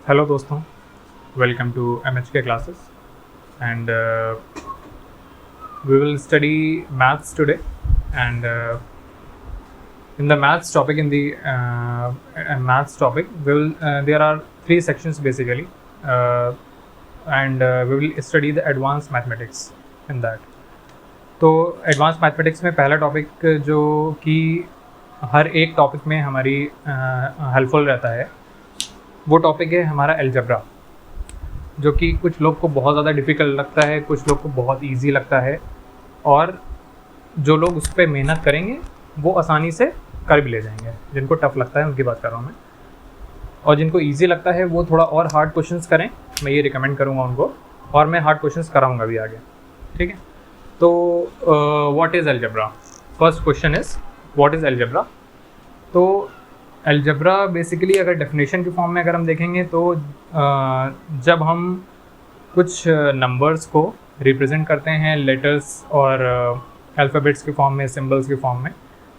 Hello दोस्तों, welcome to MHK classes and we will study maths today and in the maths topic there are three sections basically and we will study the advanced mathematics in that. तो advance mathematics में पहला topic जो कि हर एक topic में हमारी helpful रहता है वो टॉपिक है हमारा अलजेब्रा, जो कि कुछ लोग को बहुत ज़्यादा डिफ़िकल्ट लगता है, कुछ लोग को बहुत इजी लगता है, और जो लोग उस पर मेहनत करेंगे वो आसानी से कर भी ले जाएंगे। जिनको टफ़ लगता है उनकी बात कर रहा हूँ मैं, और जिनको इजी लगता है वो थोड़ा और हार्ड क्वेश्चंस करें, मैं ये रिकमेंड करूँगा उनको, और मैं हार्ड क्वेश्चंस कराऊँगा भी आगे। ठीक है, तो what is algebra? First question is what is algebra. तो अलजेब्रा बेसिकली अगर डेफिनेशन के फॉर्म में अगर हम देखेंगे तो जब हम कुछ नंबर्स को रिप्रेजेंट करते हैं लेटर्स और अल्फ़ाबेट्स के फॉर्म में, सिंबल्स के फॉर्म में,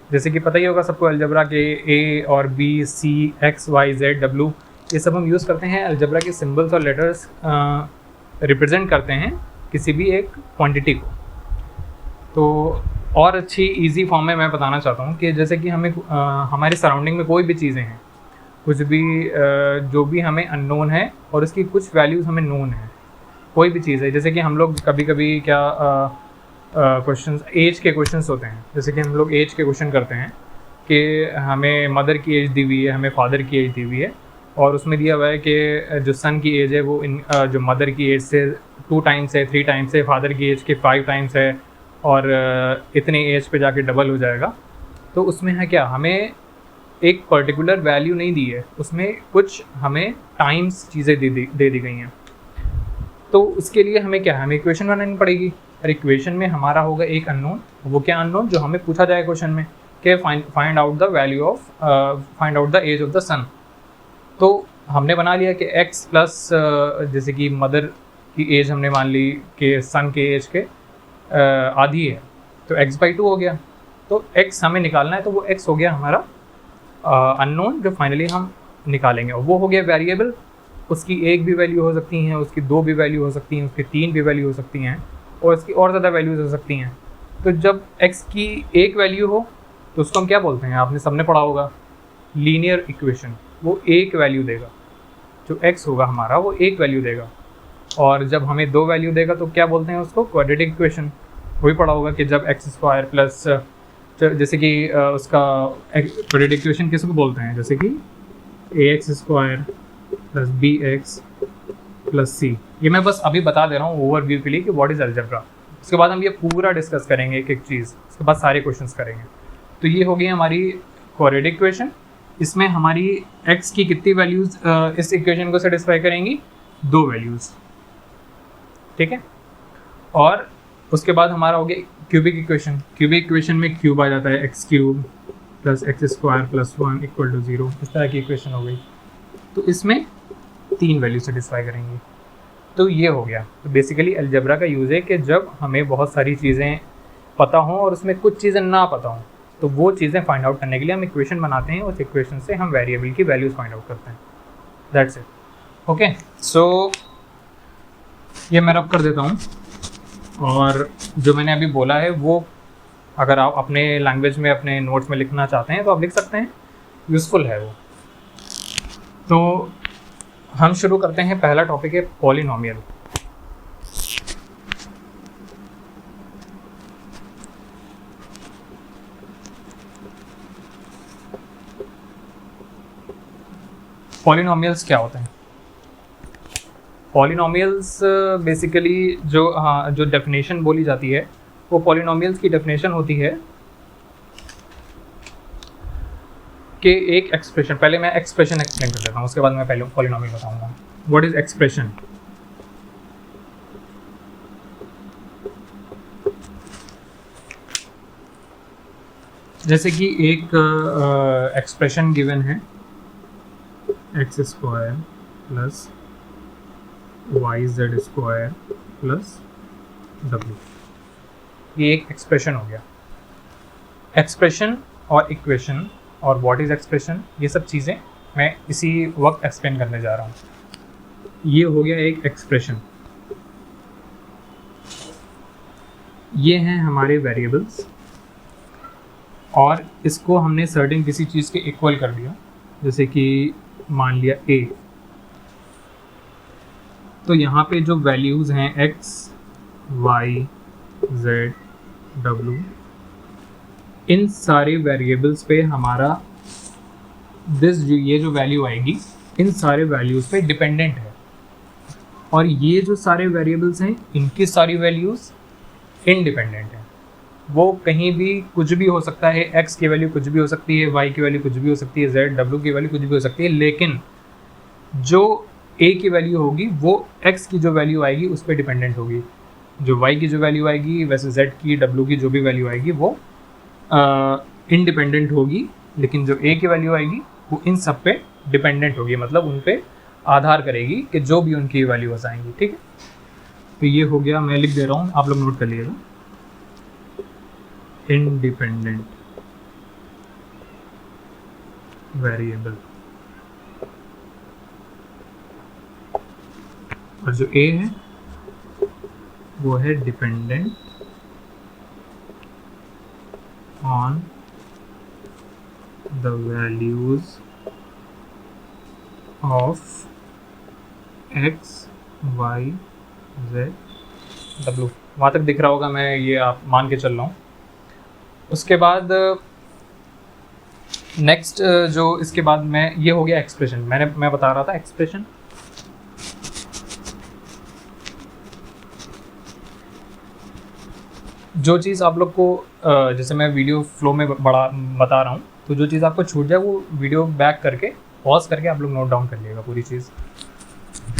जैसे कि पता ही होगा सबको अलजेब्रा के A और B, C, X, Y, Z, W ये सब हम यूज़ करते हैं। अलजेब्रा के सिंबल्स और लेटर्स रिप्रेजेंट करते हैं किसी भी एक क्वांटिटी को। तो और अच्छी इजी फॉर्म में मैं बताना चाहता हूँ कि जैसे कि हमें हमारे सराउंडिंग में कोई भी चीज़ें हैं, कुछ भी जो भी हमें अननोन है और उसकी कुछ वैल्यूज़ हमें नोन है, कोई भी चीज़ है। जैसे कि हम लोग कभी कभी क्या क्वेश्चंस एज के क्वेश्चंस होते हैं, जैसे कि हम लोग एज के क्वेश्चन करते हैं कि हमें मदर की एज दी हुई है, हमें फादर की एज दी हुई है, और उसमें दिया हुआ है कि जो सन की एज है वो जो मदर की एज से 2 टाइम्स है, 3 टाइम्स है, फादर की एज के 5 टाइम्स है, और इतने एज पे जाके डबल हो जाएगा। तो उसमें है क्या, हमें एक पर्टिकुलर वैल्यू नहीं दी है, उसमें कुछ हमें टाइम्स चीज़ें दे दी गई हैं। तो उसके लिए हमें क्या है, हमें इक्वेशन बनानी पड़ेगी, और इक्वेशन में हमारा होगा एक अननोन। वो क्या अननोन? जो हमें पूछा जाए क्वेश्चन में कि find out the value of find out the age of the sun. तो हमने बना लिया कि x प्लस जैसे कि मदर की एज हमने मान ली कि सन के एज के आधी है, तो x/2 हो गया। तो x हमें निकालना है, तो वो x हो गया हमारा अननोन जो फाइनली हम निकालेंगे, और वो हो गया वेरिएबल। उसकी एक भी वैल्यू हो सकती हैं, उसकी 2 भी वैल्यू हो सकती हैं, उसकी 3 भी वैल्यू हो सकती हैं, और इसकी और ज़्यादा वैल्यूज़ हो सकती हैं। तो जब x की एक वैल्यू हो तो उसको हम क्या बोलते हैं, आपने सबने पढ़ा होगा, लीनियर इक्वेशन। वो एक वैल्यू देगा, जो x होगा हमारा वो एक वैल्यू देगा, और जब हमें 2 वैल्यू देगा तो क्या बोलते हैं उसको, क्वाड्रेटिक इक्वेशन। वही पढ़ा होगा कि जब x² प्लस जैसे कि उसका क्वाड्रेटिक इक्वेशन किसको बोलते हैं, जैसे कि ax² plus bx plus c। ये मैं बस अभी बता दे रहा हूँ ओवरव्यू के लिए कि व्हाट इज़ अलजेब्रा। उसके बाद हम ये पूरा डिस्कस करेंगे एक एक चीज़, उसके बाद सारे क्वेश्चंस करेंगे। तो ये हो गई हमारी क्वाड्रेटिक इक्वेशन। इसमें हमारी x की कितनी वैल्यूज़ इस इक्वेशन को सेटिस्फाई करेंगी, 2 वैल्यूज़। ठीक है, और उसके बाद हमारा हो गया क्यूबिक इक्वेशन। क्यूबिक इक्वेशन में क्यूब आ जाता है, x³ plus x² plus 1 equal to 0, इस तरह की इक्वेशन हो गई। तो इसमें 3 वैल्यू सेटिस्फाई करेंगी। तो ये हो गया। तो बेसिकली अलजेब्रा का यूज़ है कि जब हमें बहुत सारी चीज़ें पता हों और उसमें कुछ चीज़ें ना पता हों, तो वो चीज़ें फाइंड आउट करने के लिए हम इक्वेशन बनाते हैं, उस इक्वेशन से हम वेरिएबल की वैल्यूज़ फाइंड आउट करते हैं। That's it. ओके, सो ये मैं रब कर देता हूँ, और जो मैंने अभी बोला है वो अगर आप अपने लैंग्वेज में अपने नोट्स में लिखना चाहते हैं तो आप लिख सकते हैं, यूज़फुल है वो। तो हम शुरू करते हैं। पहला टॉपिक है पॉलिनोमियल। पॉलिनोमियल्स क्या होते हैं? पॉलिनोमियल्स बेसिकली जो डेफिनेशन बोली जाती है वो पॉलिनोमियल्स की डेफिनेशन होती है कि एक एक्सप्रेशन, पहले मैं एक्सप्रेशन एक्सप्लेन कर देता हूँ, उसके बाद मैं पहले पॉलिनोमियल बताऊंगा। What is expression? जैसे कि एक एक्सप्रेशन गिवन है x² plus yz² plus w, ये एक एक्सप्रेशन हो गया। एक्सप्रेशन और इक्वेशन और व्हाट इज़ एक्सप्रेशन, ये सब चीज़ें मैं इसी वक्त एक्सप्लेन करने जा रहा हूँ। ये हो गया एक एक्सप्रेशन। ये हैं हमारे वेरिएबल्स और इसको हमने सर्टेन किसी चीज़ के इक्वल कर दिया, जैसे कि मान लिया a। तो यहाँ पे जो वैल्यूज़ हैं x, y, z, w, इन सारे वेरिएबल्स पे हमारा ये जो वैल्यू आएगी इन सारे वैल्यूज़ पे डिपेंडेंट है। और ये जो सारे वेरिएबल्स हैं इनकी सारी वैल्यूज़ इंडिपेंडेंट है। वो कहीं भी कुछ भी हो सकता है, x की वैल्यू कुछ भी हो सकती है, y की वैल्यू कुछ भी हो सकती है, z, w की वैल्यू कुछ भी हो सकती है, लेकिन जो a की वैल्यू होगी वो x की जो वैल्यू आएगी उस पर डिपेंडेंट होगी। जो y की जो वैल्यू आएगी वैसे z की, w की जो भी वैल्यू आएगी वो इंडिपेंडेंट होगी, लेकिन जो a की वैल्यू आएगी वो इन सब पे डिपेंडेंट होगी, मतलब उन पे आधार करेगी कि जो भी उनकी वैल्यूज आएंगी। ठीक है, तो ये हो गया, मैं लिख दे रहा हूँ, आप लोग नोट कर लीजिएगा, इंडिपेंडेंट वेरिएबल। और जो a है वो है dependent on the values of x, y, z, w। वहाँ तक दिख रहा होगा, मैं ये आप मान के चल रहा हूँ। उसके बाद नेक्स्ट जो इसके बाद मैं, ये हो गया एक्सप्रेशन। मैं बता रहा था एक्सप्रेशन। जो चीज़ आप लोग को जैसे मैं वीडियो फ्लो में बता रहा हूँ, तो जो चीज़ आपको छूट जाए वो वीडियो बैक करके पॉज करके आप लोग नोट डाउन कर लीजिएगा पूरी चीज़।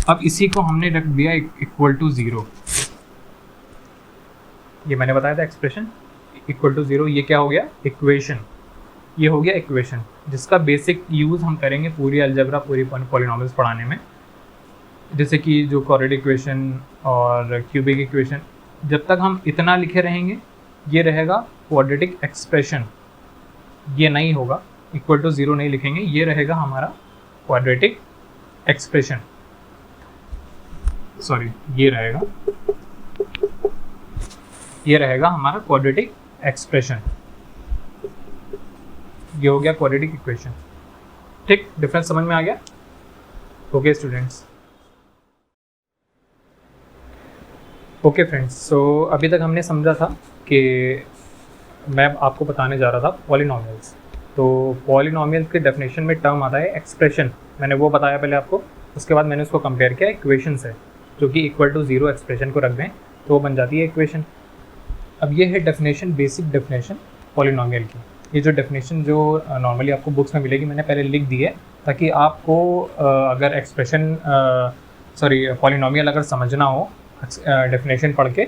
अब इसी को हमने रख दिया इक्वल टू 0। ये मैंने बताया था एक्सप्रेशन इक्वल टू 0। ये क्या हो गया, इक्वेशन। ये हो गया इक्वेशन जिसका बेसिक यूज़ हम करेंगे पूरी अलजेब्रा, पूरी पॉलिनॉमियल्स पढ़ाने में, जैसे कि जो क्वाड्रेटिक इक्वेशन और क्यूबिक इक्वेशन। जब तक हम इतना लिखे रहेंगे ये रहेगा क्वाड्रेटिक एक्सप्रेशन, ये नहीं होगा, इक्वल टू 0 नहीं लिखेंगे, ये रहेगा हमारा क्वाड्रेटिक एक्सप्रेशन। सॉरी, ये रहेगा हमारा क्वाड्रेटिक एक्सप्रेशन। ये हो गया क्वाड्रेटिक इक्वेशन। ठीक, डिफरेंस समझ में आ गया? Okay students, okay friends. So अभी तक हमने समझा था कि मैं आपको बताने जा रहा था पॉलिनॉमियल्स। तो पॉलिनॉमियल के डेफिनेशन में टर्म आता है एक्सप्रेशन, मैंने वो बताया पहले आपको। उसके बाद मैंने उसको कंपेयर किया इक्वेशन से, जो कि इक्वल टू 0 एक्सप्रेशन को रख दें तो वो बन जाती है इक्वेशन। अब ये है डेफिनेशन, बेसिक डेफिनेशन पॉलिनॉमियल की। ये जो डेफिनेशन जो नॉर्मली आपको बुक्स में मिलेगी मैंने पहले लिख दी है, ताकि आपको अगर एक्सप्रेशन पॉलिनॉमियल अगर समझना हो डेफिनेशन पढ़ के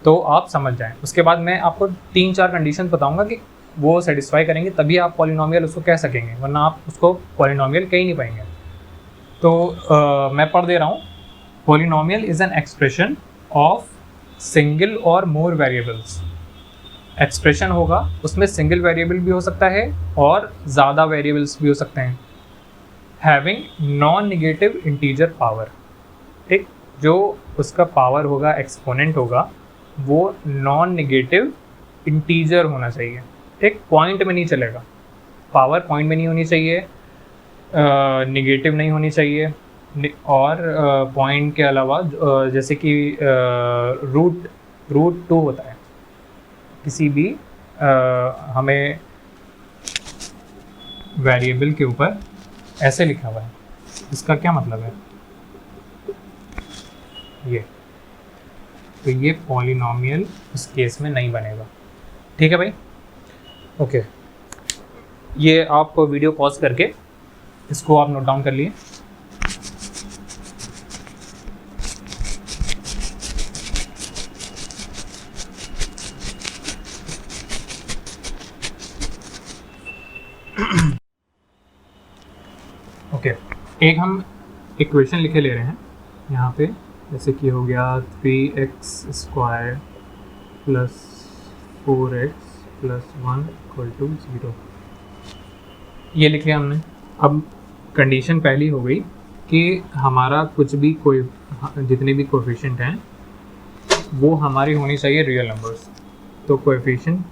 तो आप समझ जाएं। उसके बाद मैं आपको 3-4 कंडीशन बताऊंगा कि वो सेटिस्फाई करेंगे तभी आप पॉलिनॉमियल उसको कह सकेंगे, वरना आप उसको पॉलिनॉमियल कह ही नहीं पाएंगे। तो मैं पढ़ दे रहा हूँ। Polynomial is an expression of single और मोर वेरिएबल्स। एक्सप्रेशन होगा उसमें सिंगल वेरिएबल भी हो सकता है और ज़्यादा वेरिएबल्स भी हो सकते हैं। Having non negative integer power. ठीक, जो उसका पावर होगा, एक्सपोनेंट होगा, वो नॉन निगेटिव इंटीजर होना चाहिए। ठीक, पॉइंट में नहीं चलेगा, पावर पॉइंट में नहीं होनी चाहिए, निगेटिव नहीं होनी चाहिए, और पॉइंट के अलावा जैसे कि रूट 2 होता है किसी भी हमें वेरिएबल के ऊपर ऐसे लिखा हुआ है, इसका क्या मतलब है ये, तो ये पॉलिनॉमियल उस केस में नहीं बनेगा। ठीक है भाई, ओके। ये आप वीडियो पॉज करके इसको आप नोट डाउन कर लिए। ओके, एक हम इक्वेशन लिखे ले रहे हैं यहाँ पे, जैसे कि हो गया 3x square plus 4x plus 1 equal to 0। ये लिख लिया हमने। अब कंडीशन पहली हो गई कि हमारा कुछ भी कोई जितने भी कोएफिशिएंट हैं वो हमारी होनी चाहिए रियल नंबर्स। तो coefficient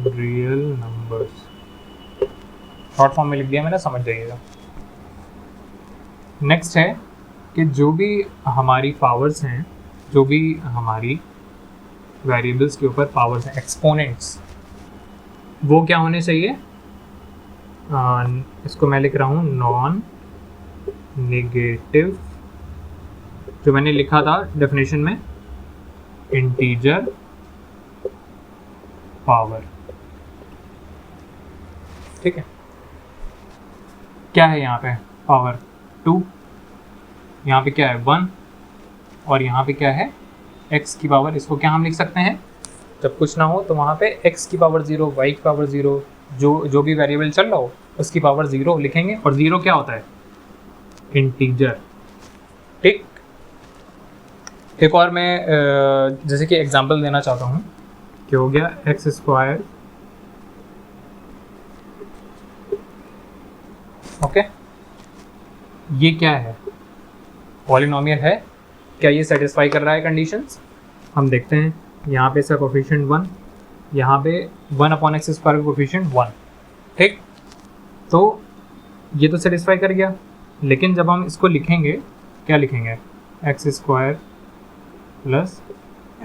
real numbers short form में लिख दिया मैंने, समझ जाइएगा। नेक्स्ट है कि जो भी हमारी पावर्स हैं, जो भी हमारी वेरिएबल्स के ऊपर पावर्स हैं, एक्सपोनेंट्स, वो क्या होने चाहिए? इसको मैं लिख रहा हूँ नॉन नेगेटिव, जो मैंने लिखा था डेफिनेशन में, इंटीजर पावर। ठीक है, क्या है यहाँ पे? पावर 2, यहाँ पे क्या है 1, और यहाँ पे क्या है x की पावर। इसको क्या हम लिख सकते हैं, जब कुछ ना हो तो वहाँ पे x की पावर 0, y की पावर 0, जो भी वेरिएबल चल रहा हो उसकी पावर 0 लिखेंगे। और 0 क्या होता है? इंटीजर। ठीक, एक और मैं जैसे कि एग्जांपल देना चाहता हूँ कि हो गया x²। ओके, ये क्या है? पॉलिनोमियल है। क्या ये सेटिस्फाई कर रहा है कंडीशंस? हम देखते हैं। यहाँ पे इसका कोफिशिएंट 1, यहाँ पे 1/x² का कोफिशिएंट 1। ठीक, तो ये तो सेटिस्फाई कर गया। लेकिन जब हम इसको लिखेंगे, क्या लिखेंगे? x² प्लस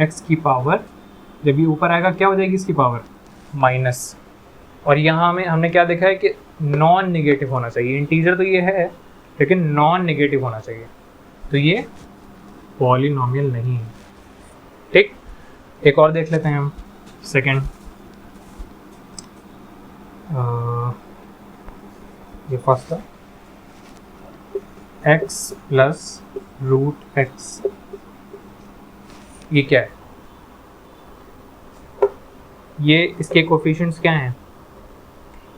x की पावर, जब ये ऊपर आएगा क्या हो जाएगी इसकी पावर? माइनस। और यहाँ में हमने क्या देखा है कि नॉन नेगेटिव होना चाहिए। इंटीजर तो ये है लेकिन नॉन नेगेटिव होना चाहिए, तो ये पॉलिनोमियल नहीं है। ठीक, एक और देख लेते हैं हम। सेकंड, ये फर्स्ट था x प्लस √x। ये क्या है? ये इसके कोफिशिएंट्स क्या हैं?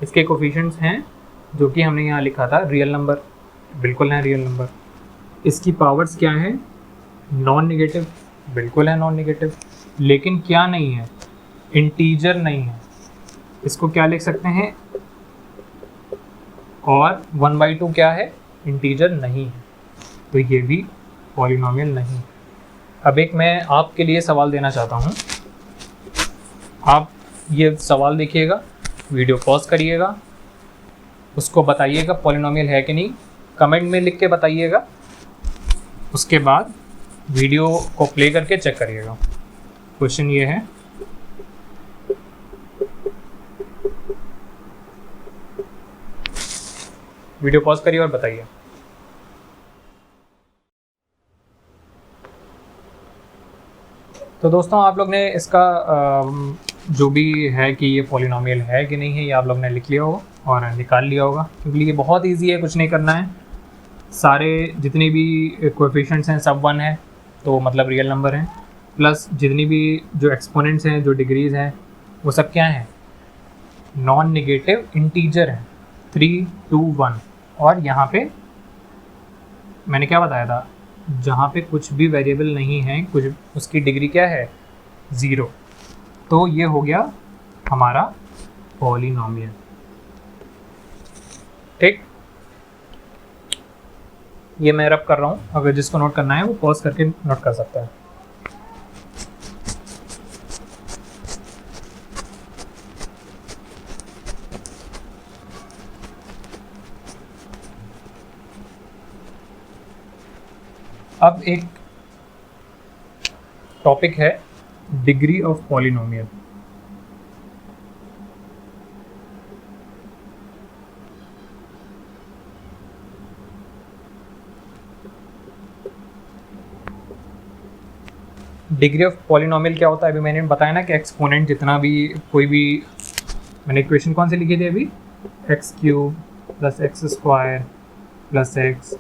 इसके कोफिशिएंट्स हैं जो कि हमने यहाँ लिखा था रियल नंबर, बिल्कुल है रियल नंबर। इसकी पावर्स क्या है? नॉन नेगेटिव, बिल्कुल है नॉन नेगेटिव। लेकिन क्या नहीं है? इंटीजर नहीं है। इसको क्या लिख सकते हैं? और 1/2 क्या है? इंटीजर नहीं है, तो ये भी पॉलिनोमियल नहीं। अब एक मैं आपके लिए सवाल देना चाहता हूँ। आप ये सवाल देखिएगा, वीडियो पॉज करिएगा, उसको बताइएगा पॉलिनोमियल है कि नहीं, कमेंट में लिख के बताइएगा। उसके बाद वीडियो को प्ले करके चेक करिएगा। क्वेश्चन ये है, वीडियो पॉज करिए और बताइए। तो दोस्तों, आप लोग ने इसका जो भी है कि ये पॉलिनोमियल है कि नहीं है, ये आप लोग ने लिख लिया होगा और निकाल लिया होगा, क्योंकि ये बहुत इजी है, कुछ नहीं करना है। सारे जितने भी कोएफिशिएंट्स हैं सब 1 है, तो मतलब रियल नंबर हैं। प्लस जितनी भी जो एक्सपोनेंट्स हैं, जो डिग्रीज़ हैं, वो सब क्या हैं? नॉन नेगेटिव इंटीजर हैं, 3, 2, 1। और यहाँ पे मैंने क्या बताया था, जहाँ पे कुछ भी वेरिएबल नहीं है, कुछ उसकी डिग्री क्या है? 0। तो ये हो गया हमारा पॉलिनोमियल। ठीक, ये मैं रब कर रहा हूँ, अगर जिसको नोट करना है वो पॉज करके नोट कर सकता है। अब एक टॉपिक है degree of polynomial. Degree of polynomial क्या होता है? अभी मैंने बताया ना कि एक्सपोनेंट जितना भी, कोई भी, मैंने इक्वेशन कौन सी लिखी थी अभी? x³ plus x² plus x।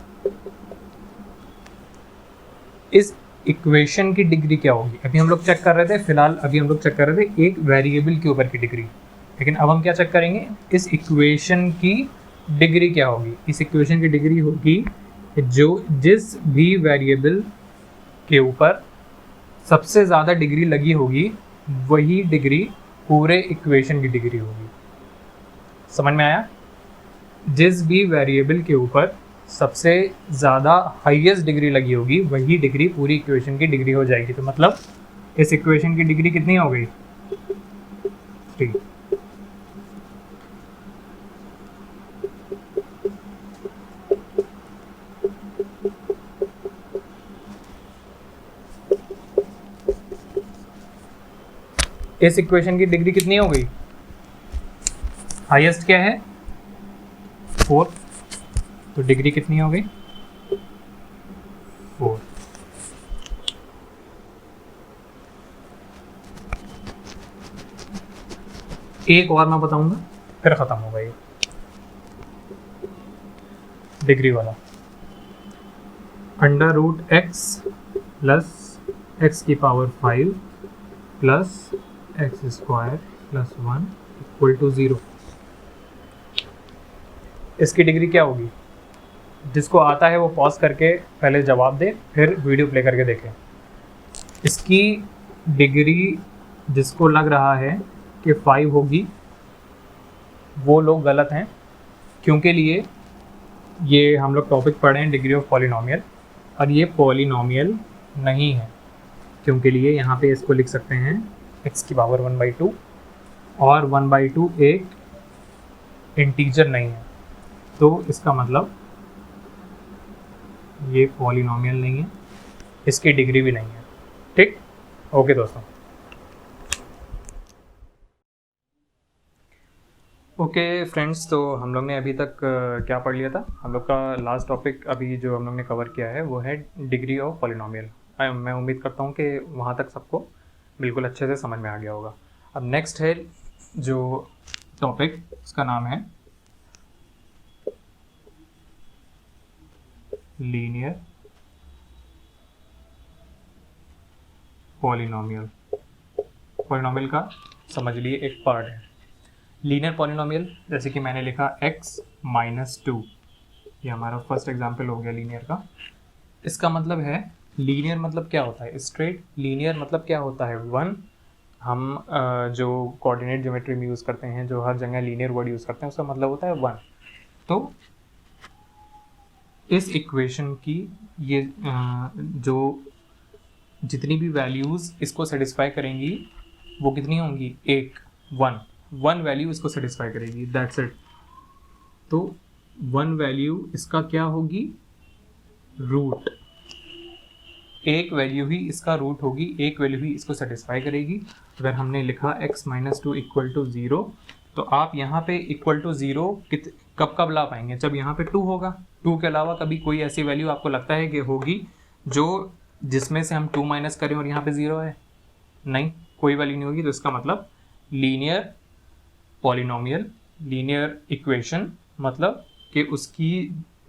इस इक्वेशन की डिग्री क्या होगी? अभी हम लोग चेक कर रहे थे, फिलहाल अभी हम लोग चेक कर रहे थे एक वेरिएबल के ऊपर की डिग्री, लेकिन अब हम क्या चेक करेंगे? इस इक्वेशन की डिग्री क्या होगी? इस इक्वेशन की डिग्री होगी जो जिस भी वेरिएबल के ऊपर सबसे ज़्यादा डिग्री लगी होगी, वही डिग्री पूरे इक्वेशन की डिग्री होगी। समझ में आया? जिस भी वेरिएबल के ऊपर सबसे ज़्यादा हाईएस्ट डिग्री लगी होगी वही डिग्री पूरी इक्वेशन की डिग्री हो जाएगी। तो मतलब इस इक्वेशन की डिग्री कितनी हो गई? 3। इस इक्वेशन की डिग्री कितनी हो गई? हाईएस्ट क्या है? 4। तो डिग्री कितनी हो गई? 4। एक और मैं बताऊंगा फिर खत्म होगा ये डिग्री वाला। Under root x plus x की power 5 plus x square plus 1 equal to 0। इसकी डिग्री क्या होगी? जिसको आता है वो पॉज करके पहले जवाब दे, फिर वीडियो प्ले करके देखें। इसकी डिग्री जिसको लग रहा है कि 5 होगी वो लोग गलत हैं, क्योंकि ये हम लोग टॉपिक पढ़े हैं डिग्री ऑफ पॉलिनोमियल, और ये पॉलिनोमियल नहीं है। क्योंकि यहाँ पे इसको लिख सकते हैं x की पावर 1/2, और 1/2 एक इंटीजर नहीं है, तो इसका मतलब ये पॉलिनोमियल नहीं है, इसकी डिग्री भी नहीं है। ठीक, ओके दोस्तों। ओके फ्रेंड्स, तो हम लोग ने अभी तक क्या पढ़ लिया था? हम लोग का लास्ट टॉपिक अभी जो हम लोग ने कवर किया है वो है डिग्री ऑफ पॉलिनोमियल। मैं उम्मीद करता हूँ कि वहाँ तक सबको बिल्कुल अच्छे से समझ में आ गया होगा। अब नेक्स्ट है जो टॉपिक, उसका नाम है लीनियर पॉलिनोमियल। पॉलिनोमियल का समझ लिए एक पार्ट है लीनियर पॉलिनोमियल। जैसे कि मैंने लिखा x - 2, ये हमारा फर्स्ट एग्जांपल हो गया लीनियर का। इसका मतलब है, लीनियर मतलब क्या होता है? स्ट्रेट। लीनियर मतलब क्या होता है? 1। हम जो कोऑर्डिनेट ज्योमेट्री में यूज़ करते हैं, जो हर जगह लीनियर वर्ड यूज़ करते हैं, उसका मतलब होता है 1। तो इस इक्वेशन की ये जो जितनी भी वैल्यूज़ इसको सेटिस्फाई करेंगी वो कितनी होंगी? 1 वैल्यू इसको सेटिस्फाई करेगी, दैट्स इट। तो 1 वैल्यू इसका क्या होगी? रूट। एक वैल्यू ही इसका रूट होगी, एक वैल्यू ही इसको सेटिस्फाई करेगी। अगर हमने लिखा x - 2 इक्वल टू 0, तो आप यहाँ पे इक्वल टू 0 कब ला पाएंगे? जब यहाँ पे 2 होगा। 2 के अलावा कभी कोई ऐसी वैल्यू आपको लगता है कि होगी जो जिसमें से हम 2 माइनस करें और यहाँ पे 0 है? नहीं, कोई वैल्यू नहीं होगी। तो इसका मतलब लीनियर पॉलिनोमियल, लीनियर इक्वेशन मतलब कि उसकी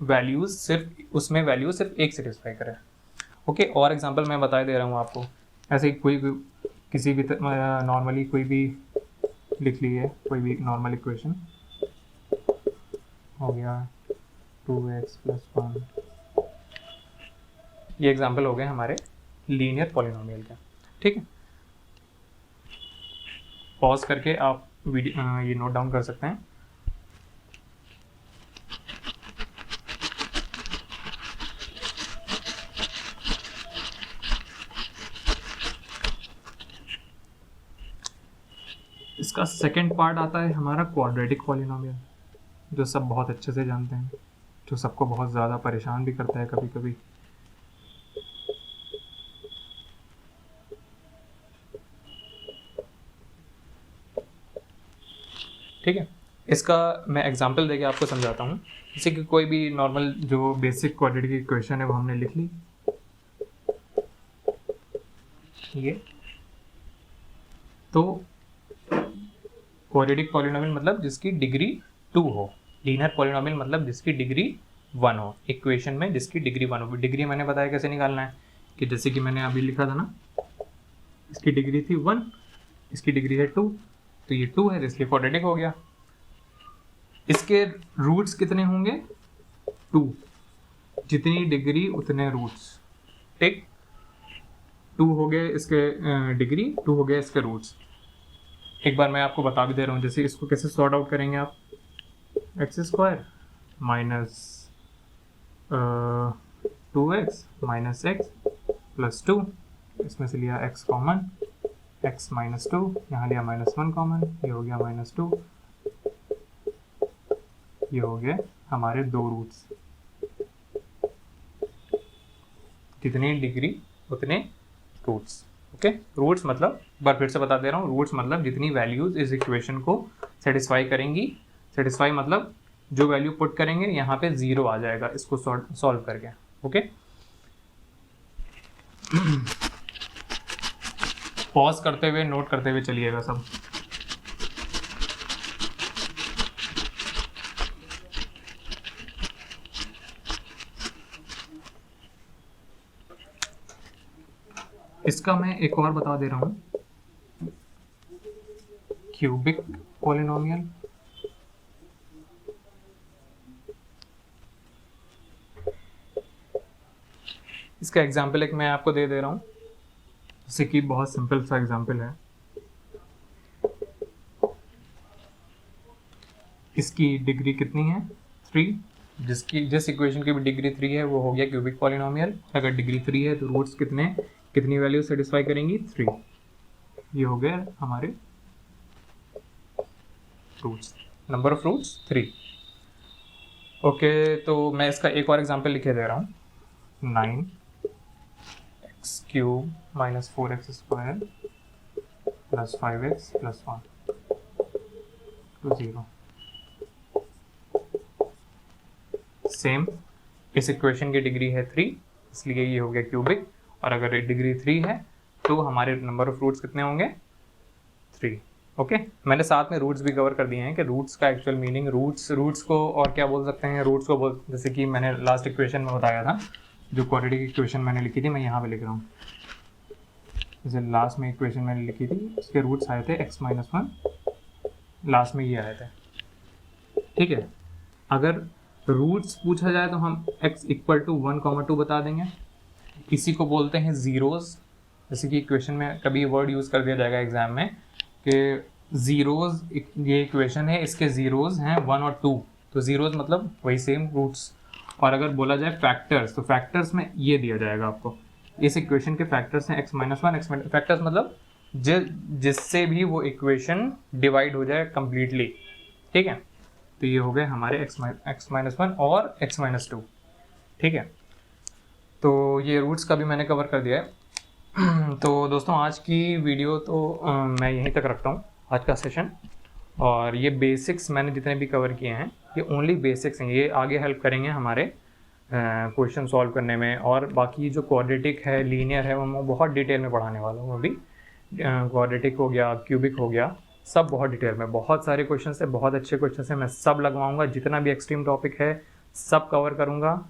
वैल्यूज सिर्फ, उसमें वैल्यू सिर्फ एक सेटिस्फाई करे। ओके, और एग्जांपल मैं बता दे रहा हूँ आपको। ऐसे कोई भी किसी भी नॉर्मली कोई भी लिख लीजिए, कोई भी नॉर्मल इक्वेशन हो गया 2x + 1। ये एग्जांपल हो गए हमारे लीनियर पॉलिनोमियल का। ठीक है, पॉज करके आप वीडियो ये नोट डाउन कर सकते हैं। इसका सेकंड पार्ट आता है हमारा क्वाड्रेटिक पॉलिनोमियल, जो सब बहुत अच्छे से जानते हैं, जो सबको बहुत ज़्यादा परेशान भी करता है कभी कभी। ठीक है, इसका मैं एग्जांपल देके आपको समझाता हूँ। जैसे कि कोई भी नॉर्मल जो बेसिक क्वाड्रेटिक इक्वेशन है वो हमने लिख ली, ये तो क्वाड्रेटिक पॉलिनोमियल मतलब जिसकी डिग्री 2 हो, लीनियर पॉलिनोमियल मतलब जिसकी डिग्री 1 हो, इक्वेशन में जिसकी डिग्री 1 हो। डिग्री मैंने बताया कैसे निकालना है, कि जैसे कि मैंने अभी लिखा था ना, इसकी डिग्री थी 1, इसकी डिग्री है 2, तो ये 2 है इसलिए क्वाड्रेटिक हो गया। इसके रूट्स कितने होंगे? 2। जितनी डिग्री उतने रूट्स। ठीक, 2 हो गए इसके डिग्री, 2 हो गए इसके रूट्स। एक बार मैं आपको बता भी दे रहा हूँ, जैसे इसको कैसे सॉर्ट आउट करेंगे आप, x square minus 2x minus x plus 2, इसमें से लिया x कॉमन, x माइनस 2, यहाँ लिया -1 कॉमन, ये हो गया -2, ये हो गए हमारे दो रूट्स, जितनी डिग्री उतने रूट्स। ओके, रूट्स मतलब, बार फिर से बता दे रहा हूँ, रूट्स मतलब जितनी वैल्यूज इस इक्वेशन को सेटिस्फाई करेंगी, सेटिस्फाई मतलब जो वैल्यू पुट करेंगे यहाँ पे 0 आ जाएगा इसको सॉल्व करके। ओके, पॉज करते हुए नोट करते हुए चलिएगा सब। इसका मैं एक और बता दे रहा हूं, क्यूबिक पॉलिनोमियल, इसका एग्जाम्पल एक मैं आपको दे रहा हूं, जैसे कि बहुत सिंपल सा एग्जाम्पल है। इसकी डिग्री कितनी है, 3, जिस इक्वेशन की भी डिग्री 3 है वो हो गया क्यूबिक पॉलिनोमियल। अगर डिग्री 3 है तो रूट्स कितनी वैल्यू सेटिस्फाई करेंगी, 3। ये हो गया हमारे roots, number of roots 3। Okay, तो मैं इसका एक और एग्जांपल लिखे दे रहा हूँ, 9x³ minus 4x² plus 5x plus 1 to 0। Same, इस इक्वेशन की डिग्री है 3, इसलिए ये हो गया क्यूबिक, और अगर डिग्री 3 है तो हमारे नंबर ऑफ रूट्स कितने होंगे, 3। ओके, मैंने साथ में रूट्स भी कवर कर दिए हैं कि रूट्स का एक्चुअल मीनिंग, रूट्स को और क्या बोल सकते हैं, रूट्स को जैसे कि मैंने लास्ट इक्वेशन में बताया था, जो क्वाड्रेटिक इक्वेशन मैंने लिखी थी, मैं यहाँ पे लिख रहा हूँ, जैसे लास्ट में इक्वेशन मैंने लिखी थी, उसके रूट्स आए थे x-1, लास्ट में ये आए थे। ठीक है, अगर रूट्स पूछा जाए तो हम x = 1, 2 बता देंगे, इसी को बोलते हैं ज़ीरोज़। जैसे कि इक्वेशन में कभी वर्ड यूज़ कर दिया जाएगा एग्जाम में कि ज़ीरोज़, ये इक्वेशन है, इसके ज़ीरोज़ हैं 1 और 2, तो ज़ीरोज़ मतलब वही सेम रूट्स। और अगर बोला जाए फैक्टर्स, तो फैक्टर्स में ये दिया जाएगा आपको, इस इक्वेशन के फैक्टर्स हैं x-1, फैक्टर्स मतलब जिससे भी वो इक्वेशन डिवाइड हो जाए कम्प्लीटली। ठीक है, तो ये हो गए हमारे x-1 और x-2। ठीक है, तो ये रूट्स का भी मैंने कवर कर दिया है। तो दोस्तों, आज की वीडियो तो मैं यहीं तक रखता हूँ, आज का सेशन। और ये बेसिक्स मैंने जितने भी कवर किए हैं, ये ओनली बेसिक्स हैं, ये आगे हेल्प करेंगे हमारे क्वेश्चन सॉल्व करने में। और बाकी जो क्वाड्रेटिक है, लीनियर है, वो मैं बहुत डिटेल में पढ़ाने वाला हूँ अभी। क्वाड्रेटिक हो गया, क्यूबिक हो गया, सब बहुत डिटेल में, बहुत सारे क्वेश्चन है, बहुत अच्छे क्वेश्चन है, मैं सब लगवाऊंगा, जितना भी एक्सट्रीम टॉपिक है सब कवर करूंगा।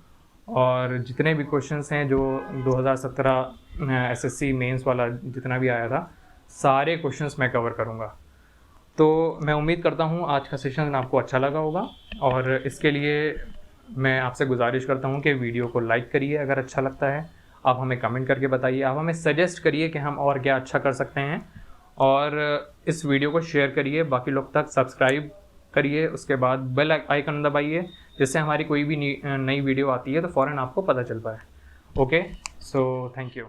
और जितने भी क्वेश्चंस हैं जो 2017 एसएससी मेंस वाला जितना भी आया था, सारे क्वेश्चंस मैं कवर करूंगा। तो मैं उम्मीद करता हूं आज का सेशन आपको अच्छा लगा होगा, और इसके लिए मैं आपसे गुजारिश करता हूं कि वीडियो को लाइक करिए अगर अच्छा लगता है, आप हमें कमेंट करके बताइए, आप हमें सजेस्ट करिए कि हम और क्या अच्छा कर सकते हैं, और इस वीडियो को शेयर करिए बाकी लोग तक, सब्सक्राइब करिए, उसके बाद बेल आइकन दबाइए, जिससे हमारी कोई भी नई वीडियो आती है तो फ़ौरन आपको पता चल पाए। Okay, so thank you.